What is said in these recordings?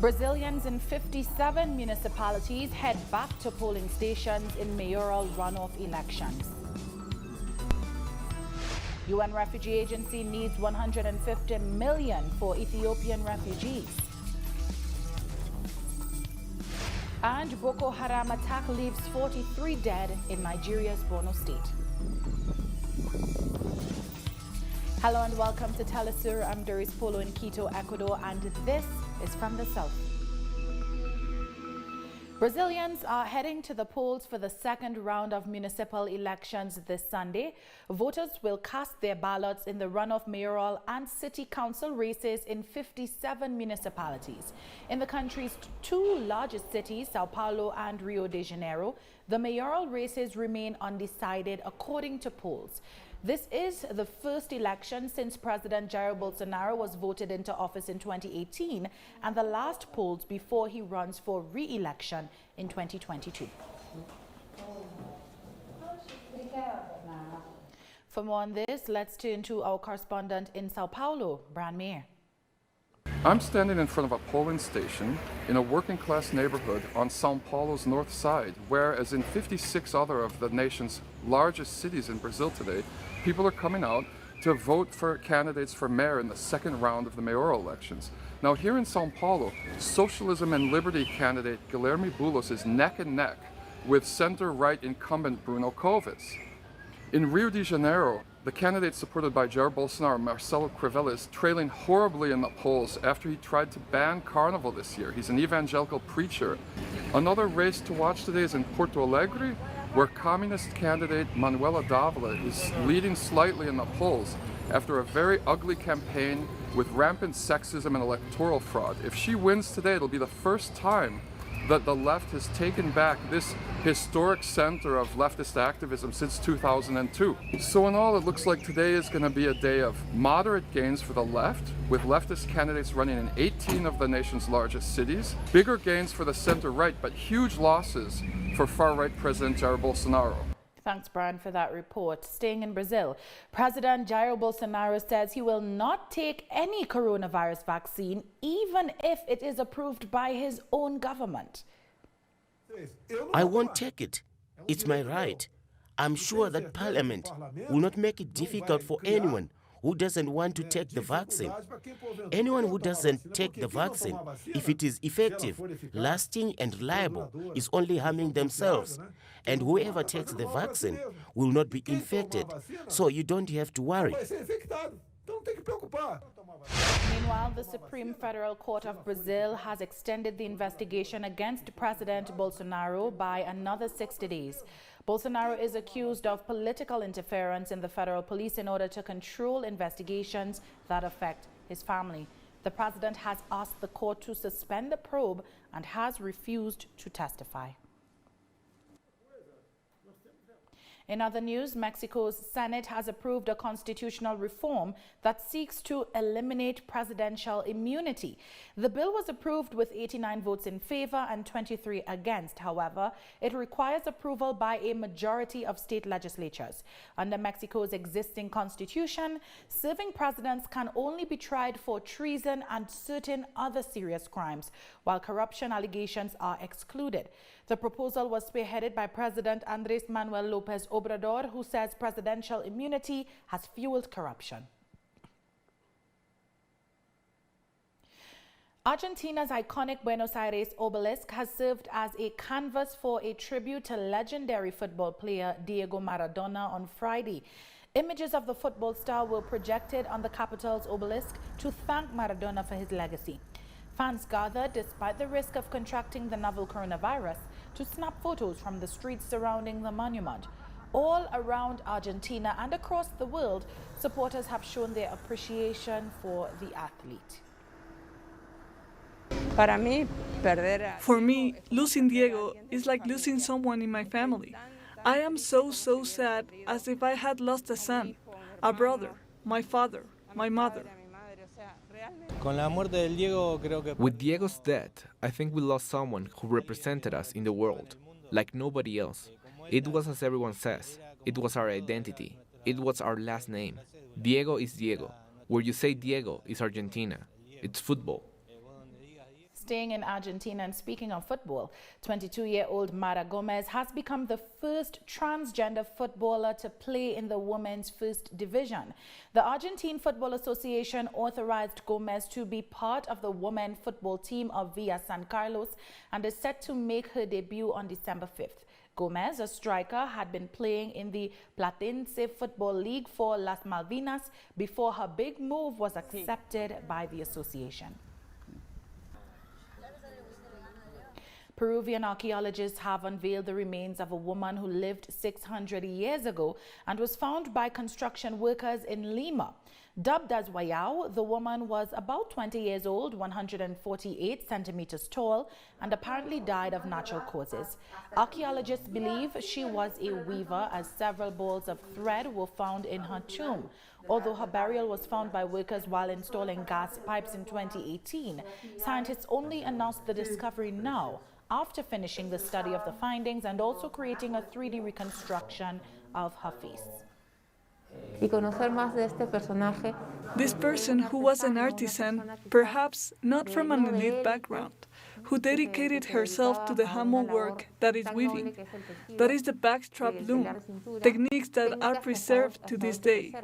Brazilians in 57 municipalities head back to polling stations in mayoral runoff elections. UN Refugee Agency needs 150 million for Ethiopian refugees. And Boko Haram attack leaves 43 dead in Nigeria's Borno state. Hello and welcome to teleSUR. I'm Doris Polo in Quito, Ecuador, and this is from the south. Brazilians are heading to the polls for the second round of municipal elections this Sunday. Voters will cast their ballots in the runoff mayoral and city council races in 57 municipalities. In the country's two largest cities, Sao Paulo and Rio de Janeiro, the mayoral races remain undecided according to polls. This is the first election since President Jair Bolsonaro was voted into office in 2018 and the last polls before he runs for re-election in 2022. For more on this, let's turn to our correspondent in Sao Paulo, Bran Mayer. I'm standing in front of a polling station in a working-class neighborhood on Sao Paulo's north side, where, as in 56 other of the nation's largest cities in Brazil today, people are coming out to vote for candidates for mayor in the second round of the mayoral elections. Now, here in Sao Paulo, Socialism and Liberty candidate Guilherme Boulos is neck and neck with center-right incumbent Bruno Covas. In Rio de Janeiro, the candidate supported by Jair Bolsonaro, Marcelo Crivella, is trailing horribly in the polls after he tried to ban Carnival this year. He's an evangelical preacher. Another race to watch today is in Porto Alegre, where communist candidate Manuela Dávila is leading slightly in the polls after a very ugly campaign with rampant sexism and electoral fraud. If she wins today, it'll be the first time that the left has taken back this historic center of leftist activism since 2002. So in all, it looks like today is going to be a day of moderate gains for the left, with leftist candidates running in 18 of the nation's largest cities, bigger gains for the center-right, but huge losses for far-right President Jair Bolsonaro. Thanks, Brian, for that report. Staying in Brazil, President Jair Bolsonaro says he will not take any coronavirus vaccine, even if it is approved by his own government. I won't take it. It's my right. I'm sure that Parliament will not make it difficult for anyone who doesn't want to take the vaccine. Anyone who doesn't take the vaccine, if it is effective, lasting and reliable, is only harming themselves. And whoever takes the vaccine will not be infected, so you don't have to worry. Meanwhile, the Supreme Federal Court of Brazil has extended the investigation against President Bolsonaro by another 60 days. Bolsonaro is accused of political interference in the federal police in order to control investigations that affect his family. The president has asked the court to suspend the probe and has refused to testify. In other news, Mexico's Senate has approved a constitutional reform that seeks to eliminate presidential immunity. The bill was approved with 89 votes in favor and 23 against. However, it requires approval by a majority of state legislatures. Under Mexico's existing constitution, serving presidents can only be tried for treason and certain other serious crimes, while corruption allegations are excluded. The proposal was spearheaded by President Andrés Manuel López Obrador, who says presidential immunity has fueled corruption. Argentina's iconic Buenos Aires obelisk has served as a canvas for a tribute to legendary football player Diego Maradona on Friday. Images of the football star were projected on the capital's obelisk to thank Maradona for his legacy. Fans gathered, despite the risk of contracting the novel coronavirus, to snap photos from the streets surrounding the monument. All around Argentina and across the world, supporters have shown their appreciation for the athlete. For me, losing Diego is like losing someone in my family. I am so sad, as if I had lost a son, a brother, my father, my mother. With Diego's death, I think we lost someone who represented us in the world, like nobody else. It was as everyone says, it was our identity, it was our last name. Diego is Diego. Where you say Diego is Argentina. It's football. Staying in Argentina and speaking of football, 22-year-old Mara Gomez has become the first transgender footballer to play in the women's first division. The Argentine Football Association authorized Gomez to be part of the women football team of Villa San Carlos and is set to make her debut on December 5th. Gomez, a striker, had been playing in the Platense Football League for Las Malvinas before her big move was accepted by the association. Peruvian archaeologists have unveiled the remains of a woman who lived 600 years ago and was found by construction workers in Lima. Dubbed as Wayao, the woman was about 20 years old, 148 centimeters tall, and apparently died of natural causes. Archaeologists believe she was a weaver, as several balls of thread were found in her tomb. Although her burial was found by workers while installing gas pipes in 2018, scientists only announced the discovery now, after finishing the study of the findings and also creating a 3D reconstruction of her face. This person, who was an artisan, perhaps not from an elite background, who dedicated herself to the humble work that is weaving, that is the backstrap loom, techniques that are preserved to this day.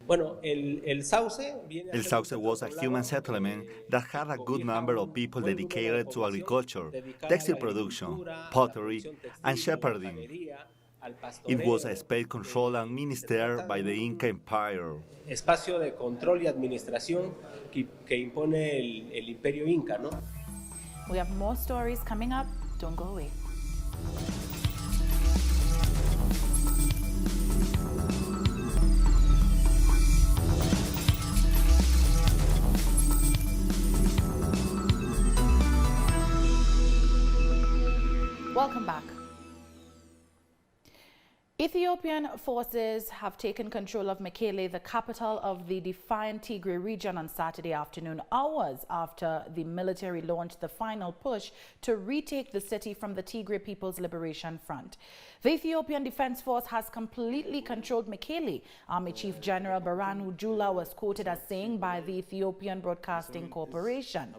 El Sauce was a human settlement that had a good number of people dedicated to agriculture, textile production, pottery, and shepherding. It was a space controlled and administered by the Inca Empire. Espacio de control y administración que impone el Imperio Inca, ¿no? We have more stories coming up. Don't go away. Welcome back. Ethiopian forces have taken control of Mekele, the capital of the defiant Tigray region, on Saturday afternoon, hours after the military launched the final push to retake the city from the Tigray People's Liberation Front. The Ethiopian Defense Force has completely controlled Mekele. Army Chief General Birhanu Jula was quoted as saying by the Ethiopian Broadcasting Corporation.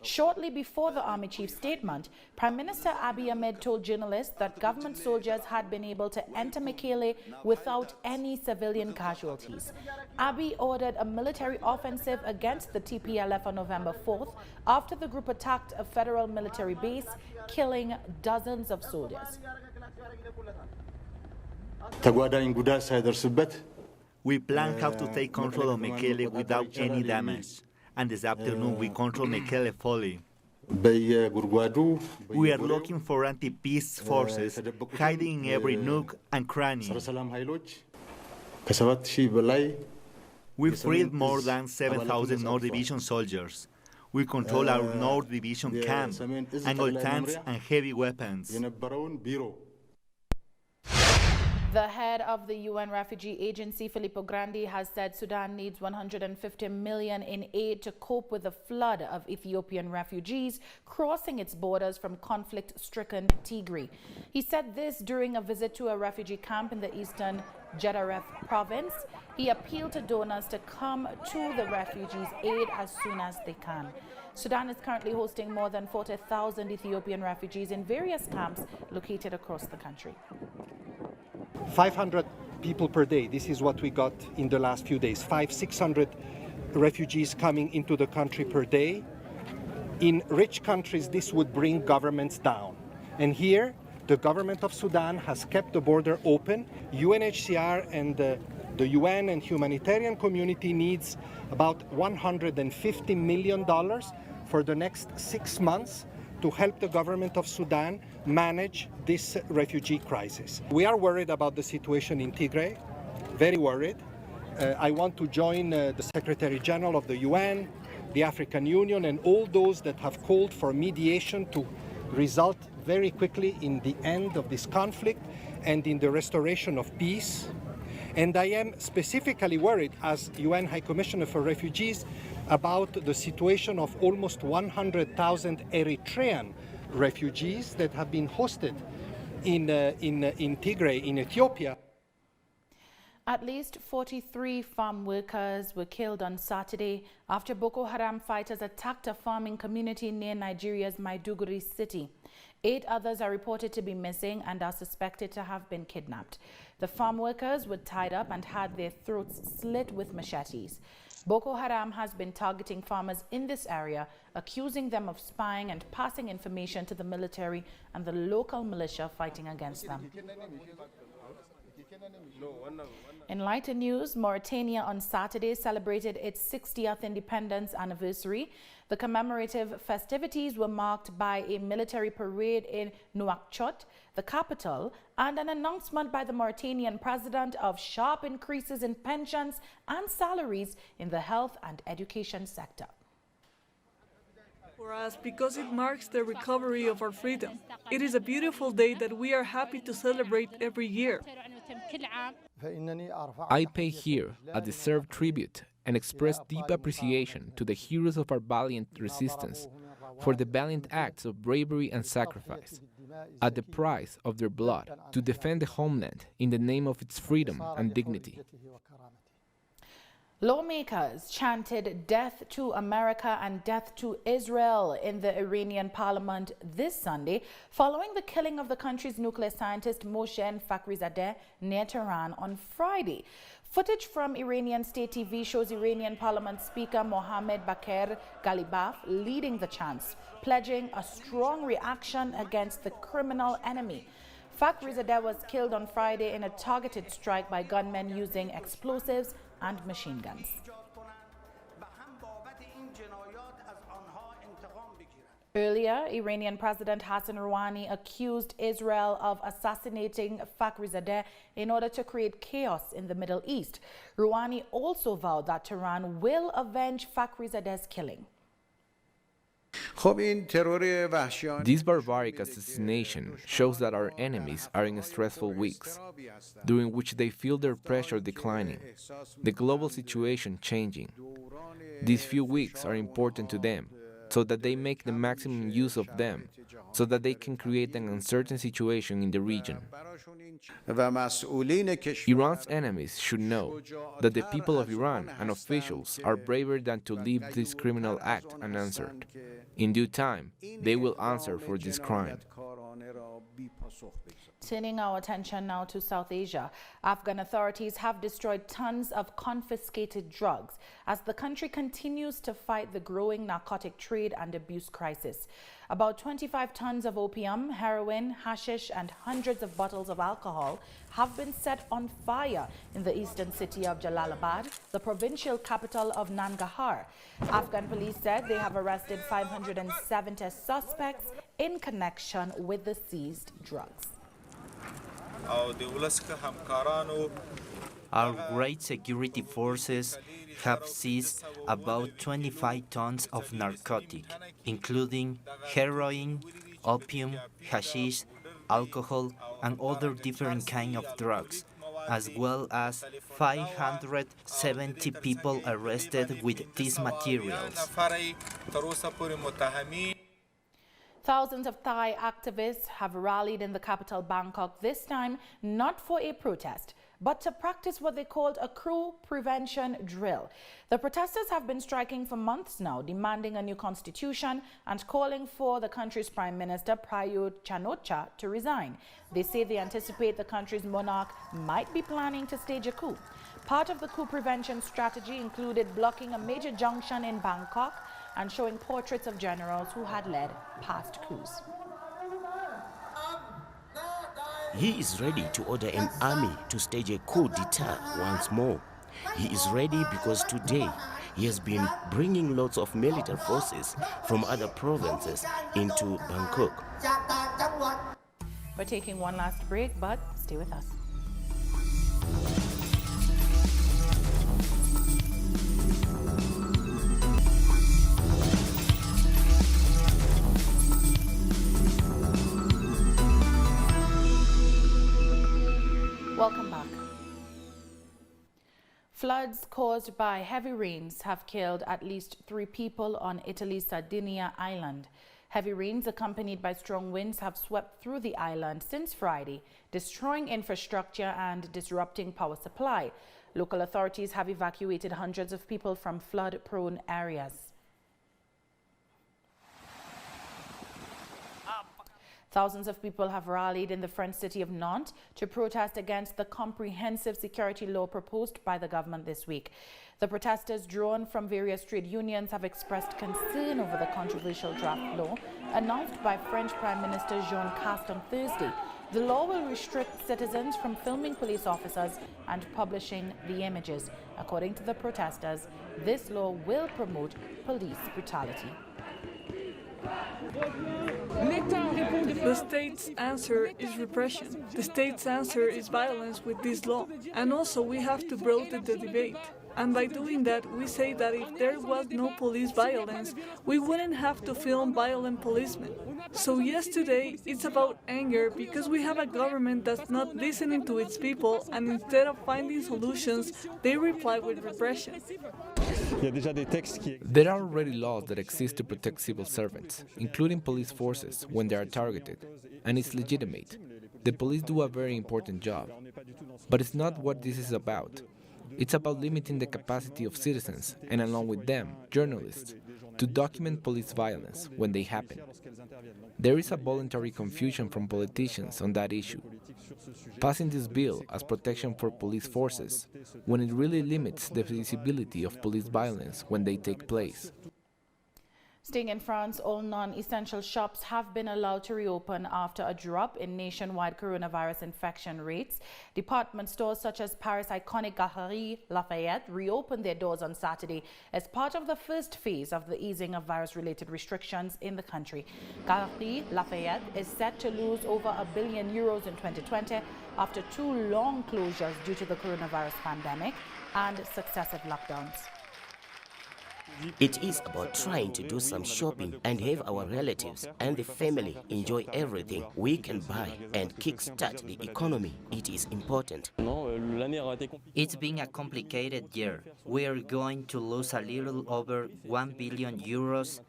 Shortly before the Army Chief's statement, Prime Minister Abiy Ahmed told journalists that government soldiers had been able to enter Mekele without any civilian casualties. Abiy ordered a military offensive against the TPLF on November 4th after the group attacked a federal military base, killing dozens of soldiers. We planned how to take control of Mekele without any damage, and this afternoon we control Mekele fully. We are looking for anti-peace forces hiding in every nook and cranny. We freed more than 7,000 North Division soldiers. We control our North Division camp and all tanks and heavy weapons. The head of the UN Refugee Agency, Filippo Grandi, has said Sudan needs $150 million in aid to cope with the flood of Ethiopian refugees crossing its borders from conflict-stricken Tigray. He said this during a visit to a refugee camp in the eastern Jedaref province. He appealed to donors to come to the refugees' aid as soon as they can. Sudan is currently hosting more than 40,000 Ethiopian refugees in various camps located across the country. 500 people per day. This is what we got in the last few days. 500-600 refugees coming into the country per day. In rich countries, this would bring governments down. And here, the government of Sudan has kept the border open. UNHCR and the UN and humanitarian community needs about $150 million for the next 6 months to help the government of Sudan manage this refugee crisis. We are worried about the situation in Tigray, very worried. I want to join the Secretary General of the UN, the African Union, and all those that have called for mediation to result very quickly in the end of this conflict and in the restoration of peace. And I am specifically worried, as UN High Commissioner for Refugees, about the situation of almost 100,000 Eritrean refugees that have been hosted in Tigray, in Ethiopia. At least 43 farm workers were killed on Saturday after Boko Haram fighters attacked a farming community near Nigeria's Maiduguri city. 8 others are reported to be missing and are suspected to have been kidnapped. The farm workers were tied up and had their throats slit with machetes. Boko Haram has been targeting farmers in this area, accusing them of spying and passing information to the military and the local militia fighting against them. In lighter news, Mauritania on Saturday celebrated its 60th independence anniversary. The commemorative festivities were marked by a military parade in Nouakchott, the capital, and an announcement by the Mauritanian president of sharp increases in pensions and salaries in the health and education sector. For us, because it marks the recovery of our freedom, it is a beautiful day that we are happy to celebrate every year. I pay here a deserved tribute and express deep appreciation to the heroes of our valiant resistance for the valiant acts of bravery and sacrifice, at the price of their blood, to defend the homeland in the name of its freedom and dignity. Lawmakers chanted "Death to America" and "Death to Israel" in the Iranian parliament this Sunday, following the killing of the country's nuclear scientist Mohsen Fakhrizadeh near Tehran on Friday. Footage from Iranian state TV shows Iranian parliament speaker Mohammad Bakir Ghalibaf leading the chants, pledging a strong reaction against the criminal enemy. Fakhrizadeh was killed on Friday in a targeted strike by gunmen using explosives and machine guns. Earlier, Iranian President Hassan Rouhani accused Israel of assassinating Fakhrizadeh in order to create chaos in the Middle East. Rouhani also vowed that Tehran will avenge Fakhrizadeh's killing. This barbaric assassination shows that our enemies are in stressful weeks, during which they feel their pressure declining, the global situation changing. These few weeks are important to them, so that they make the maximum use of them, so that they can create an uncertain situation in the region. Iran's enemies should know that the people of Iran and officials are braver than to leave this criminal act unanswered. In due time, they will answer for this crime. Turning our attention now to South Asia, Afghan authorities have destroyed tons of confiscated drugs as the country continues to fight the growing narcotic trade and abuse crisis. About 25 tons of opium, heroin, hashish, and hundreds of bottles of alcohol have been set on fire in the eastern city of Jalalabad, the provincial capital of Nangarhar. Afghan police said they have arrested 570 suspects in connection with the seized drugs. Our great security forces have seized about 25 tons of narcotic, including heroin, opium, hashish, alcohol, and other different kinds of drugs, as well as 570 people arrested with these materials. Thousands of Thai activists have rallied in the capital Bangkok, this time not for a protest, but to practice what they called a crew prevention drill. The protesters have been striking for months now, demanding a new constitution and calling for the country's Prime Minister Prayut Chan-o-cha to resign. They say they anticipate the country's monarch might be planning to stage a coup. Part of the coup prevention strategy included blocking a major junction in Bangkok and showing portraits of generals who had led past coups. He is ready to order an army to stage a coup d'etat once more. He is ready because today he has been bringing lots of military forces from other provinces into Bangkok. We're taking one last break, but stay with us. Welcome back. Floods caused by heavy rains have killed at least 3 people on Italy's Sardinia island. Heavy rains accompanied by strong winds have swept through the island since Friday, destroying infrastructure and disrupting power supply. Local authorities have evacuated hundreds of people from flood-prone areas. Thousands of people have rallied in the French city of Nantes to protest against the comprehensive security law proposed by the government this week. The protesters, drawn from various trade unions, have expressed concern over the controversial draft law announced by French Prime Minister Jean Castex on Thursday. The law will restrict citizens from filming police officers and publishing the images. According to the protesters, this law will promote police brutality. The state's answer is repression. The state's answer is violence with this law. And also we have to broaden the debate. And by doing that, we say that if there was no police violence, we wouldn't have to film violent policemen. So yes, today it's about anger because we have a government that's not listening to its people, and instead of finding solutions, they reply with repression. There are already laws that exist to protect civil servants, including police forces, when they are targeted, and it's legitimate. The police do a very important job. But it's not what this is about. It's about limiting the capacity of citizens, and along with them, journalists, to document police violence when they happen. There is a voluntary confusion from politicians on that issue. Passing this bill as protection for police forces, when it really limits the visibility of police violence when they take place. Staying in France, all non-essential shops have been allowed to reopen after a drop in nationwide coronavirus infection rates. Department stores such as Paris' iconic Galeries Lafayette reopened their doors on Saturday as part of the first phase of the easing of virus-related restrictions in the country. Galeries Lafayette is set to lose over €1 billion in 2020 after 2 long closures due to the coronavirus pandemic and successive lockdowns. It is about trying to do some shopping and have our relatives and the family enjoy everything we can buy and kickstart the economy. It is important. It's been a complicated year. We are going to lose a little over €1 billion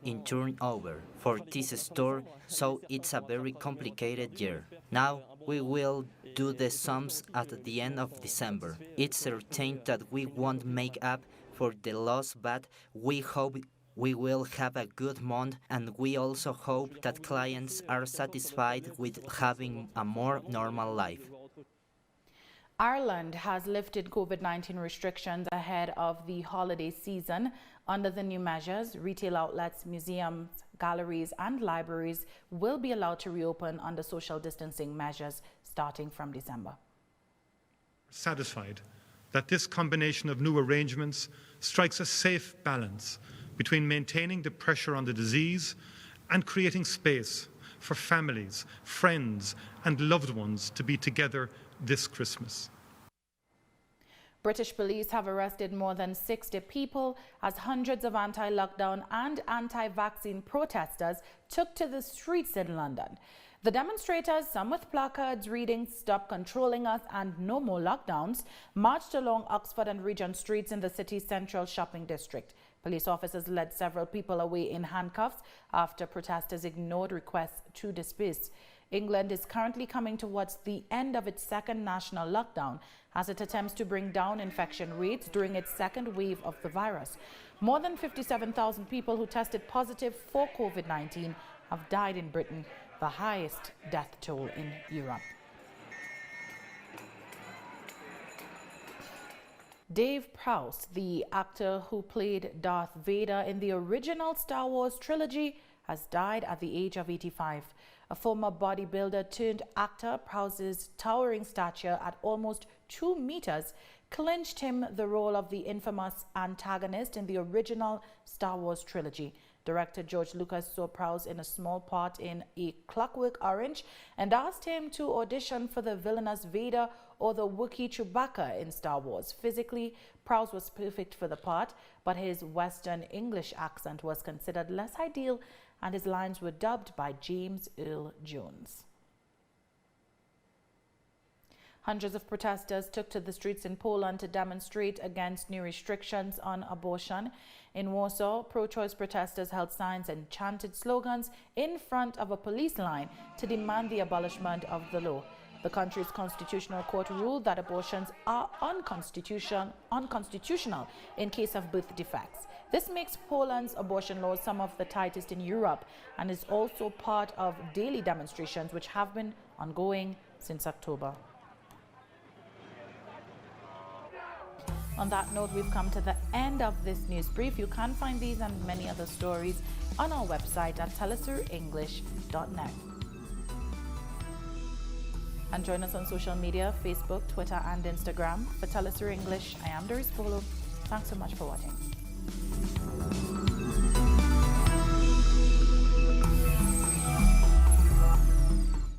in turnover for this store, so it's a very complicated year. Now we will do the sums at the end of December. It's certain that we won't make up for the loss, but we hope we will have a good month, and we also hope that clients are satisfied with having a more normal life. Ireland has lifted COVID-19 restrictions ahead of the holiday season. Under the new measures, retail outlets, museums, galleries and libraries will be allowed to reopen under social distancing measures starting from December. Satisfied that this combination of new arrangements strikes a safe balance between maintaining the pressure on the disease and creating space for families, friends and loved ones to be together this Christmas. British police have arrested more than 60 people as hundreds of anti-lockdown and anti-vaccine protesters took to the streets in London. The demonstrators, some with placards reading "Stop Controlling Us" and "No More Lockdowns," marched along Oxford and Regent Streets in the city's central shopping district. Police officers led several people away in handcuffs after protesters ignored requests to disperse. England is currently coming towards the end of its second national lockdown as it attempts to bring down infection rates during its second wave of the virus. More than 57,000 people who tested positive for COVID-19 have died in Britain, the highest death toll in Europe. Dave Prowse, the actor who played Darth Vader in the original Star Wars trilogy, has died at the age of 85. A former bodybuilder turned actor, Prowse's towering stature at almost 2 meters clinched him the role of the infamous antagonist in the original Star Wars trilogy. Director George Lucas saw Prowse in a small part in A Clockwork Orange and asked him to audition for the villainous Vader or the Wookiee Chewbacca in Star Wars. Physically, Prowse was perfect for the part, but his Western English accent was considered less ideal and his lines were dubbed by James Earl Jones. Hundreds of protesters took to the streets in Poland to demonstrate against new restrictions on abortion. In Warsaw, pro-choice protesters held signs and chanted slogans in front of a police line to demand the abolishment of the law. The country's constitutional court ruled that abortions are unconstitutional in case of birth defects. This makes Poland's abortion laws some of the tightest in Europe and is also part of daily demonstrations which have been ongoing since October. On that note, we've come to the end of this news brief. You can find these and many other stories on our website at telesurenglish.net. And join us on social media, Facebook, Twitter, and Instagram. For teleSUR English, I am Doris Polo. Thanks so much for watching.